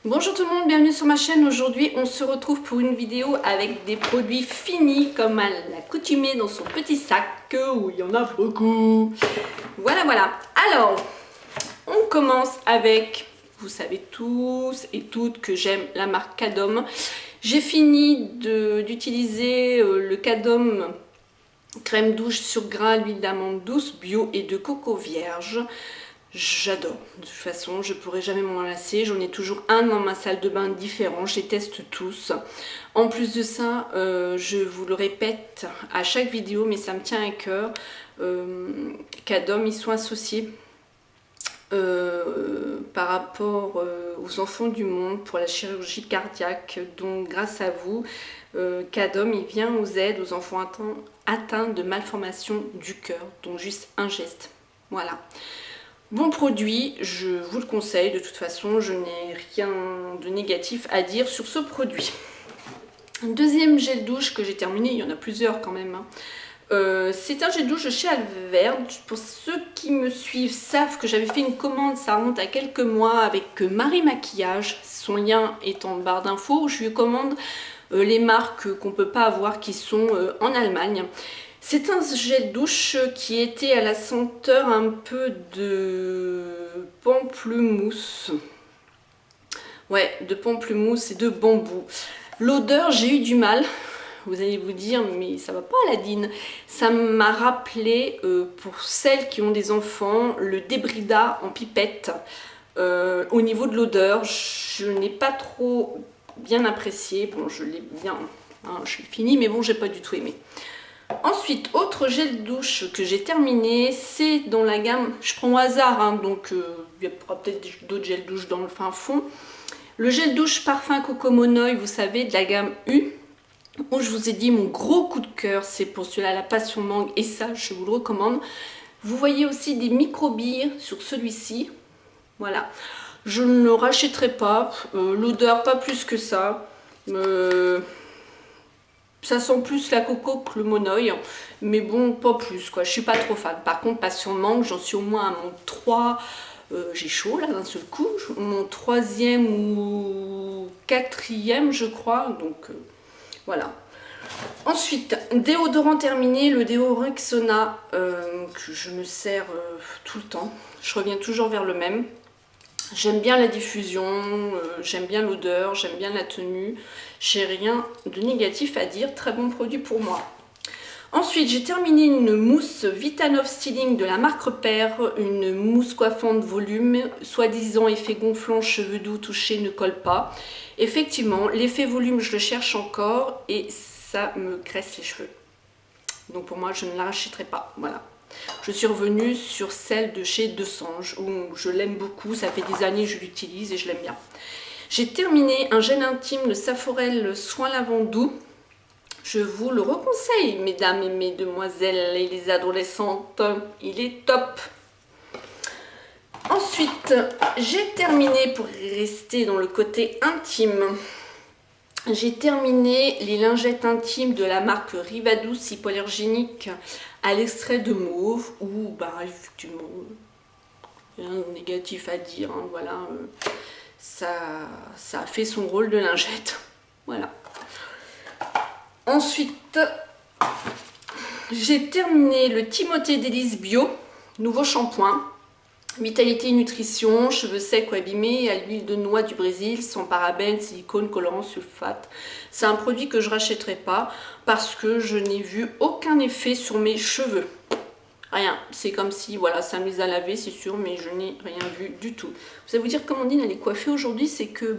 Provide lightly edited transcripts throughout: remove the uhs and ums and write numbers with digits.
Bonjour tout le monde, bienvenue sur ma chaîne. Aujourd'hui on se retrouve pour une vidéo avec des produits finis comme à l'accoutumée dans son petit sac où il y en a beaucoup. Voilà. Alors, on commence avec, vous savez tous et toutes que j'aime la marque Cadom. J'ai fini d'utiliser le Cadom crème douche sur gras, l'huile d'amande douce, bio et de coco vierge. J'adore, de toute façon je pourrais jamais m'en lasser, j'en ai toujours un dans ma salle de bain différent, je les teste tous. En plus de ça, je vous le répète à chaque vidéo, mais ça me tient à cœur, Cadom, ils sont associés par rapport aux enfants du monde pour la chirurgie cardiaque, donc grâce à vous, Cadom il vient aux aides aux enfants atteints de malformation du cœur, donc juste un geste, voilà. Bon produit, je vous le conseille, de toute façon je n'ai rien de négatif à dire sur ce produit. Un deuxième gel douche que j'ai terminé, il y en a plusieurs quand même, hein. C'est un gel douche de chez Alverde. Pour ceux qui me suivent savent que j'avais fait une commande, ça remonte à quelques mois, avec Marie Maquillage, son lien est en barre d'infos, où je lui commande les marques qu'on ne peut pas avoir qui sont en Allemagne. C'est un gel douche qui était à la senteur un peu de pamplemousse. Ouais, de pamplemousse et de bambou. L'odeur, j'ai eu du mal. Vous allez vous dire, mais ça va pas Aladine. Ça m'a rappelé, pour celles qui ont des enfants, le Débrida en pipette. Au niveau de l'odeur, je n'ai pas trop bien apprécié. Bon, je l'ai bien, hein, je l'ai fini, mais bon, j'ai pas du tout aimé. Ensuite, autre gel douche que j'ai terminé, c'est dans la gamme, je prends au hasard, hein, donc il y aura peut-être d'autres gels douche dans le fin fond. Le gel douche parfum Coco Monoï, vous savez, de la gamme U, où je vous ai dit mon gros coup de cœur, c'est pour celui-là la passion mangue, et ça, je vous le recommande. Vous voyez aussi des microbilles sur celui-ci, voilà. Je ne le rachèterai pas, l'odeur pas plus que ça. Ça sent plus la coco que le monoï, mais bon, pas plus quoi, je suis pas trop fan. Par contre, passion mangue, j'en suis au moins à mon 3, j'ai chaud là d'un seul coup, mon 3e ou 4e je crois, donc voilà. Ensuite, déodorant terminé, le déodorant Rexona, que je me sers tout le temps, je reviens toujours vers le même. J'aime bien la diffusion, j'aime bien l'odeur, j'aime bien la tenue. J'ai rien de négatif à dire, très bon produit pour moi. Ensuite, j'ai terminé une mousse Vitanov Styling de la marque Repère, une mousse coiffante volume, soi-disant effet gonflant, cheveux doux, touché, ne colle pas. Effectivement, l'effet volume, je le cherche encore et ça me graisse les cheveux. Donc pour moi, je ne la rachèterai pas, voilà. Je suis revenue sur celle de chez Desange où je l'aime beaucoup, ça fait des années que je l'utilise et je l'aime bien. J'ai terminé un gel intime, le Saforel Soin Lavant Doux. Je vous le reconseille, mesdames et mesdemoiselles et les adolescentes, il est top. Ensuite, j'ai terminé, pour rester dans le côté intime, j'ai terminé les lingettes intimes de la marque Rivadouce hypoallergénique à l'extrait de mauve, où bah effectivement rien de négatif à dire, hein, voilà, ça a fait son rôle de lingette, voilà. Ensuite, j'ai terminé le Timothée Délice Bio, nouveau shampoing. Vitalité et nutrition, cheveux secs ou abîmés, à l'huile de noix du Brésil, sans parabènes, silicone, colorant, sulfate. C'est un produit que je ne rachèterai pas parce que je n'ai vu aucun effet sur mes cheveux. Rien, c'est comme si, voilà, ça me les a lavés, c'est sûr, mais je n'ai rien vu du tout. Vous allez vous dire, Amandine, elle est coiffée aujourd'hui, c'est que,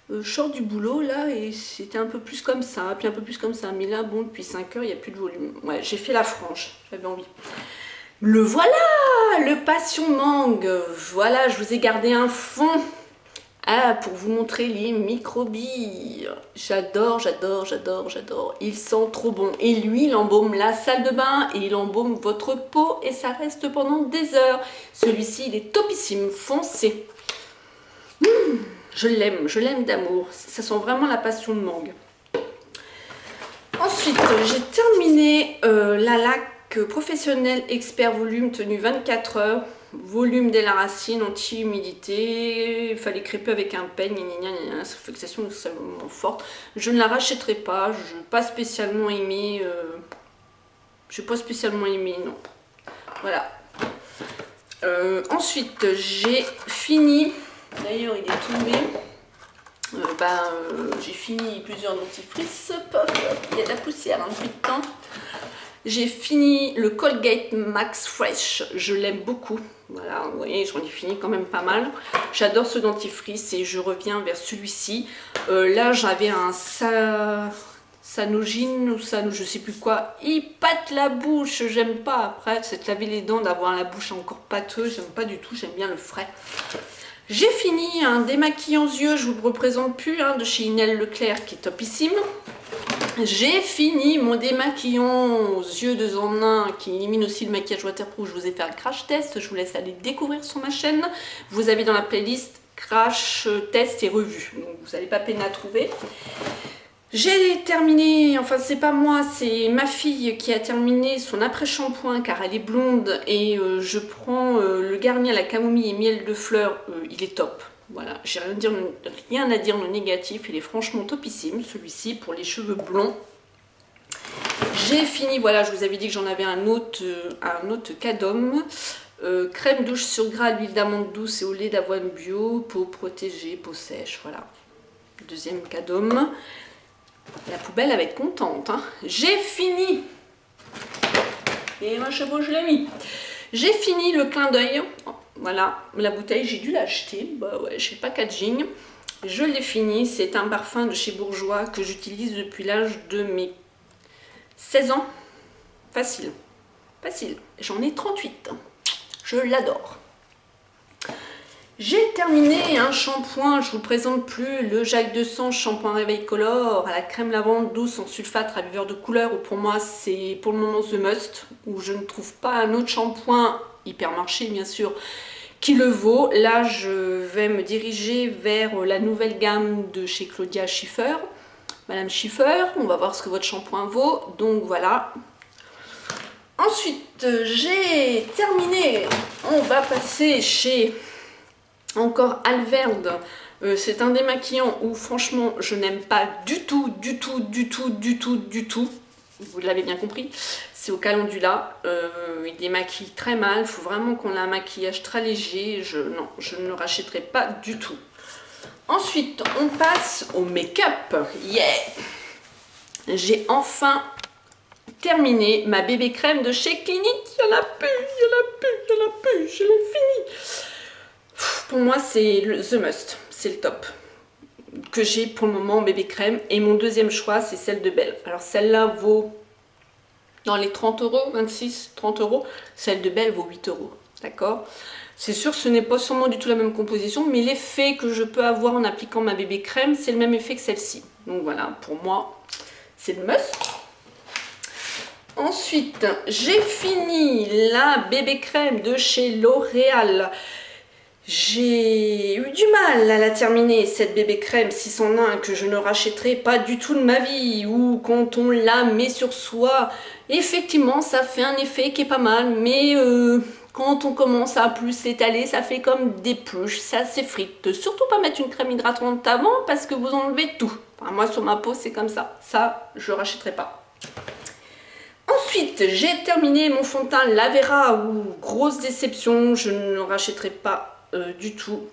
je sors du boulot, là, et c'était un peu plus comme ça, puis un peu plus comme ça. Mais là, bon, depuis 5 heures, il n'y a plus de volume. Ouais, j'ai fait la frange, j'avais envie. Le voilà, le passion mangue. Voilà, je vous ai gardé un fond pour vous montrer les microbilles. J'adore. Il sent trop bon. Et lui, il embaume la salle de bain et il embaume votre peau et ça reste pendant des heures. Celui-ci, il est topissime, foncé. Je l'aime d'amour. Ça sent vraiment la passion de mangue. Ensuite, j'ai terminé la laque professionnel expert volume tenue 24 heures. volume dès la racine, anti-humidité, il fallait crêper avec un peigne, ça fait que ça soit extrêmement forte. Je ne la rachèterai pas, je n'ai pas spécialement aimé, non. Voilà. Ensuite, j'ai fini, d'ailleurs il est tombé, j'ai fini plusieurs dentifrices, il y a de la poussière depuis le temps. J'ai fini le Colgate Max Fresh, je l'aime beaucoup. Voilà, vous voyez, j'en ai fini quand même pas mal. J'adore ce dentifrice et je reviens vers celui-ci. Là, j'avais un Sanogine ou je sais plus quoi. Il pâte la bouche, j'aime pas. Après, c'est de laver les dents, d'avoir la bouche encore pâteuse, j'aime pas du tout, j'aime bien le frais. J'ai fini un démaquillant yeux, je vous le représente plus, de chez Inel Leclerc qui est topissime. J'ai fini mon démaquillant aux yeux 2 en 1 qui élimine aussi le maquillage waterproof. Je vous ai fait un crash test, je vous laisse aller découvrir sur ma chaîne. Vous avez dans la playlist crash test et revue, donc vous n'allez pas peine à trouver. J'ai terminé, enfin c'est pas moi, c'est ma fille qui a terminé son après-shampoing car elle est blonde et je prends le Garnier à la camomille et miel de fleurs, il est top. Voilà, j'ai rien à dire de négatif, il est franchement topissime celui-ci pour les cheveux blonds. J'ai fini, voilà, je vous avais dit que j'en avais un autre Cadom. Crème douche sur gras, l'huile d'amande douce et au lait d'avoine bio, peau protégée, peau sèche, voilà. Deuxième Cadom. La poubelle va être contente, hein. J'ai fini. Et ma chevaux, je l'ai mis. J'ai fini le clin d'œil. Voilà, la bouteille, j'ai dû l'acheter. Bah ouais, je sais pas, packaging. Je l'ai fini. C'est un parfum de chez Bourjois que j'utilise depuis l'âge de mes 16 ans. Facile. Facile. J'en ai 38. Je l'adore. J'ai terminé un shampoing, je ne vous présente plus, le Jacques 200 shampoing réveil color à la crème lavande douce en sulfate raviveur de couleur, où pour moi c'est pour le moment the must, où je ne trouve pas un autre shampoing, Hypermarché bien sûr, qui le vaut. Là je vais me diriger vers la nouvelle gamme de chez Claudia Schiffer, Madame Schiffer, on va voir ce que votre shampoing vaut, donc voilà. Ensuite j'ai terminé, on va passer chez... Encore Alverde, c'est un démaquillant où franchement je n'aime pas du tout, vous l'avez bien compris, c'est au calendula, il démaquille très mal, il faut vraiment qu'on ait un maquillage très léger, non, je ne le rachèterai pas du tout. Ensuite on passe au make-up, yeah. J'ai enfin terminé ma bébé crème de chez Clinique, il y en a plus, je l'ai fini. Pour moi, c'est the must, c'est le top que j'ai pour le moment bébé crème. Et mon deuxième choix, c'est celle de Belle. Alors celle-là vaut dans les 30 €, 26, 30 €. Celle de Belle vaut 8 €, d'accord? C'est sûr, ce n'est pas sûrement du tout la même composition, mais l'effet que je peux avoir en appliquant ma bébé crème, c'est le même effet que celle-ci. Donc voilà, pour moi, c'est le must. Ensuite, j'ai fini la bébé crème de chez L'Oréal. J'ai eu du mal à la terminer, cette bébé crème 6 en 1 que je ne rachèterai pas du tout de ma vie, ou quand on la met sur soi, effectivement ça fait un effet qui est pas mal, mais quand on commence à plus s'étaler, ça fait comme des pluches, ça s'effrite. Surtout pas mettre une crème hydratante avant parce que vous enlevez tout. Enfin, moi sur ma peau c'est comme ça je rachèterai pas. Ensuite, j'ai terminé mon fond de teint Lavera, ou grosse déception, je ne le rachèterai pas du tout.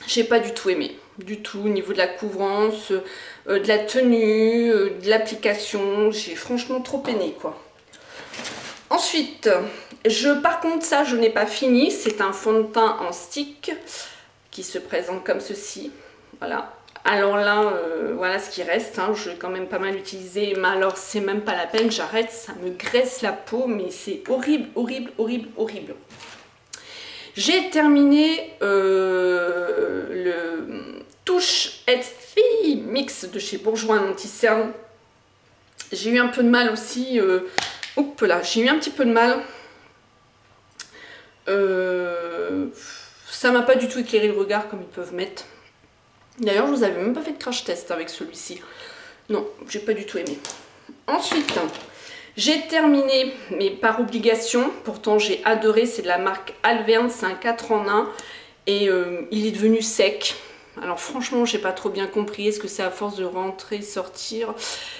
J'ai pas du tout aimé, du tout, au niveau de la couvrance, de la tenue, de l'application, j'ai franchement trop peiné quoi. Ensuite, par contre ça je n'ai pas fini, c'est un fond de teint en stick qui se présente comme ceci, voilà. Alors là, voilà ce qui reste, hein. Je vais quand même pas mal utiliser, mais alors c'est même pas la peine, j'arrête, ça me graisse la peau, mais c'est horrible, horrible, horrible, horrible. J'ai terminé le Touche Healthy Mix de chez Bourjois anti-cerne. J'ai eu un peu de mal aussi, j'ai eu un petit peu de mal. Ça m'a pas du tout éclairé le regard comme ils peuvent mettre. D'ailleurs, je vous avais même pas fait de crash test avec celui-ci. Non, j'ai pas du tout aimé. Ensuite, J'ai terminé, mais par obligation, pourtant j'ai adoré, c'est de la marque Alverne, c'est un 4 en 1 et il est devenu sec. Alors franchement, j'ai pas trop bien compris, est-ce que c'est à force de rentrer, sortir?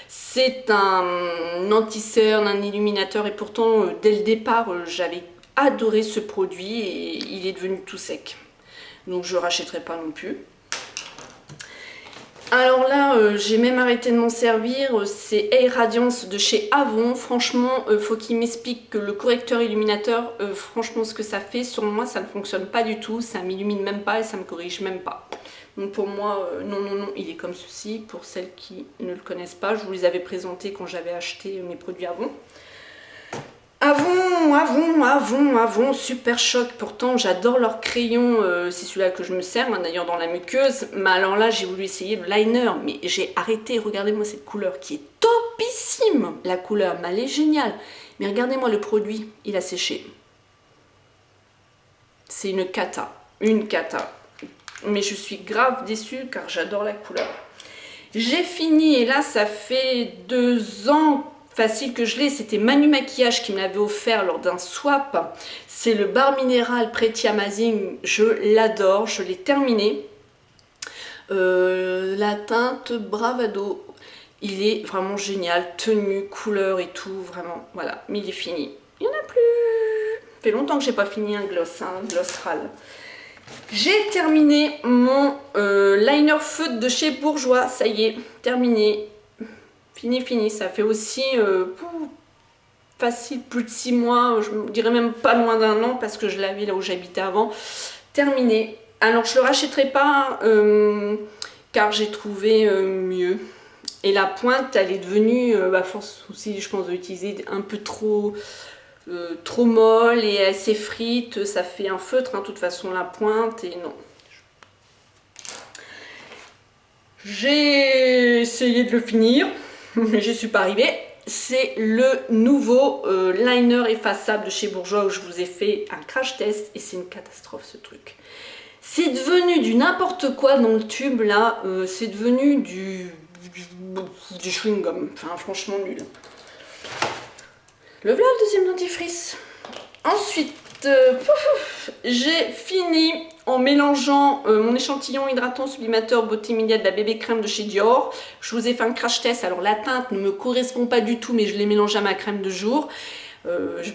C'est un anti-cerne, un illuminateur et pourtant dès le départ, j'avais adoré ce produit et il est devenu tout sec. Donc je rachèterai pas non plus. Alors là, j'ai même arrêté de m'en servir, c'est Air Radiance de chez Avon. Franchement, faut qu'il m'explique que le correcteur illuminateur, franchement ce que ça fait, sur moi ça ne fonctionne pas du tout, ça m'illumine même pas et ça me corrige même pas. Donc pour moi, non, non, non, il est comme ceci. Pour celles qui ne le connaissent pas, je vous les avais présentés quand j'avais acheté mes produits Avon. Avon, Super Choc. Pourtant, j'adore leur crayon. C'est celui-là que je me sers, hein, d'ailleurs, dans la muqueuse. Mais alors là, j'ai voulu essayer le liner. Mais j'ai arrêté. Regardez-moi cette couleur qui est topissime. La couleur, mais elle est géniale. Mais regardez-moi le produit. Il a séché. C'est une cata. Une cata. Mais je suis grave déçue car j'adore la couleur. J'ai fini et là, ça fait 2 ans facile que je l'ai, c'était Manu Maquillage qui me l'avait offert lors d'un swap. C'est le bar minéral Pretty Amazing, je l'adore, je l'ai terminé. La teinte Bravado, il est vraiment génial, tenue, couleur et tout, vraiment, voilà, mais il est fini. Il n'y en a plus. Ça fait longtemps que j'ai pas fini un gloss, hein, un gloss Ral. J'ai terminé mon liner feutre de chez Bourjois, ça y est, terminé. Fini, ça fait aussi facile plus de 6 mois, je dirais même pas loin d'1 an parce que je l'avais là où j'habitais avant. Terminé. Alors je le rachèterai pas car j'ai trouvé mieux. Et la pointe, elle est devenue, à force aussi je pense de l'utiliser un peu trop molle et elle s'effrite, ça fait un feutre, hein, de toute façon la pointe et non. J'ai essayé de le finir. Mais je suis pas arrivée. C'est le nouveau liner effaçable de chez Bourjois où je vous ai fait un crash test et c'est une catastrophe ce truc. C'est devenu du n'importe quoi dans le tube là, c'est devenu du chewing-gum, enfin franchement nul. Le voilà le deuxième dentifrice. Ensuite, j'ai fini en mélangeant mon échantillon hydratant sublimateur beauté immédiate de la bébé crème de chez Dior. Je vous ai fait un crash test, alors la teinte ne me correspond pas du tout mais je l'ai mélangé à ma crème de jour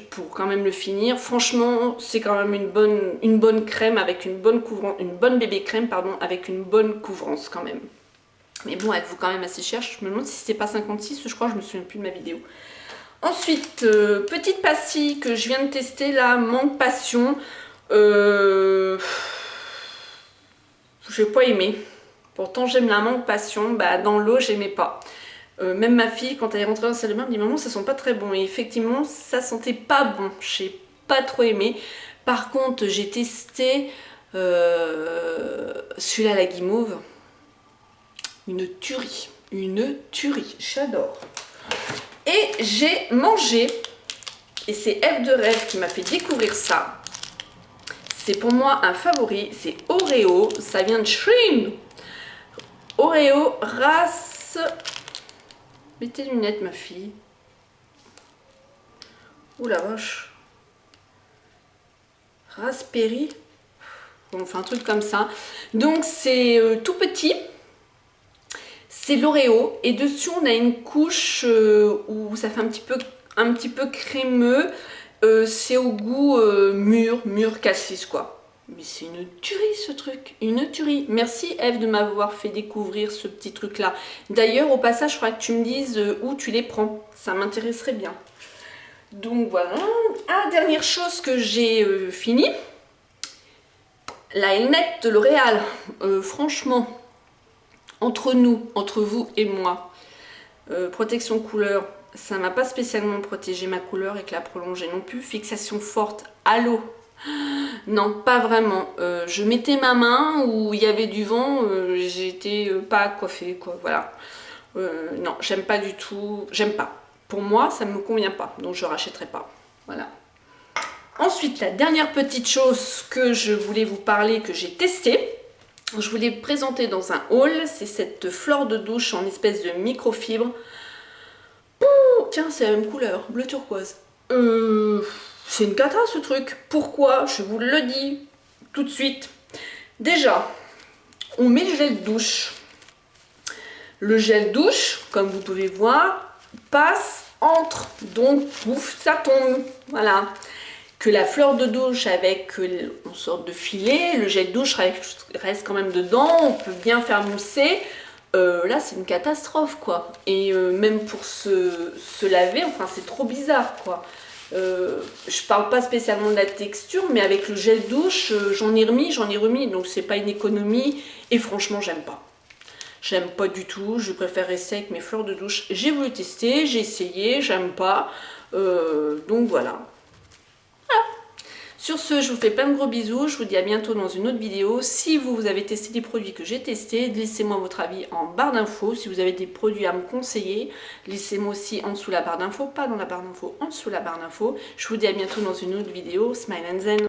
pour quand même le finir. Franchement c'est quand même une bonne crème avec une bonne couvrance, une bonne bébé crème pardon, avec une bonne couvrance quand même. Mais bon elle vaut quand même assez cher, je me demande si c'était pas 56, je crois, je me souviens plus de ma vidéo. Ensuite, petite pastille que je viens de tester là, Manque Passion. J'ai pas aimé. Pourtant j'aime la Manque Passion, bah dans l'eau j'aimais pas. Même ma fille quand elle est rentrée dans la salle de bain me dit maman ça sent pas très bon et effectivement ça sentait pas bon, j'ai pas trop aimé. Par contre j'ai testé celui-là la guimauve, une tuerie, j'adore. Et j'ai mangé, et c'est F de Rêve qui m'a fait découvrir ça. C'est pour moi un favori, c'est Oreo, ça vient de Shrimp. Oreo, race... Mets tes lunettes ma fille. Ouh la vache. Raspberry. Bon, enfin un truc comme ça. Donc c'est tout petit. C'est l'Oreo et dessus on a une couche où ça fait un petit peu crémeux. C'est au goût mûr cassis quoi. Mais c'est une tuerie ce truc, une tuerie. Merci Eve de m'avoir fait découvrir ce petit truc là. D'ailleurs au passage je crois que tu me dises où tu les prends, ça m'intéresserait bien. Donc voilà. Ah, dernière chose que j'ai fini, la Elnette de L'Oréal. Franchement, entre nous, entre vous et moi, protection couleur, ça m'a pas spécialement protégé ma couleur avec la prolongée non plus. Fixation forte à l'eau, non pas vraiment. Je mettais ma main où il y avait du vent, j'étais pas coiffée quoi, voilà. Non, j'aime pas du tout, j'aime pas. Pour moi ça ne me convient pas, donc je rachèterai pas, voilà. Ensuite la dernière petite chose que je voulais vous parler, que j'ai testé, je vous l'ai présenté dans un haul, c'est cette fleur de douche en espèce de microfibre. tiens, c'est la même couleur, bleu turquoise. C'est une cata ce truc. Pourquoi? Je vous le dis tout de suite. Déjà, on met le gel douche. Le gel douche, comme vous pouvez voir, passe entre, donc pouf, ça tombe. Voilà. Que la fleur de douche avec une sorte de filet, le gel douche reste quand même dedans, on peut bien faire mousser. Là, c'est une catastrophe, quoi. Et même pour se laver, enfin, c'est trop bizarre, quoi. Je parle pas spécialement de la texture, mais avec le gel douche, j'en ai remis, donc c'est pas une économie. Et franchement, j'aime pas. J'aime pas du tout, je préfère rester avec mes fleurs de douche. J'ai voulu tester, j'ai essayé, j'aime pas. Donc voilà. Sur ce, je vous fais plein de gros bisous, je vous dis à bientôt dans une autre vidéo. Si vous avez testé des produits que j'ai testés, laissez-moi votre avis en barre d'infos. Si vous avez des produits à me conseiller, laissez-moi aussi en dessous la barre d'infos, pas dans la barre d'infos, en dessous la barre d'infos. Je vous dis à bientôt dans une autre vidéo. Smile and Zen.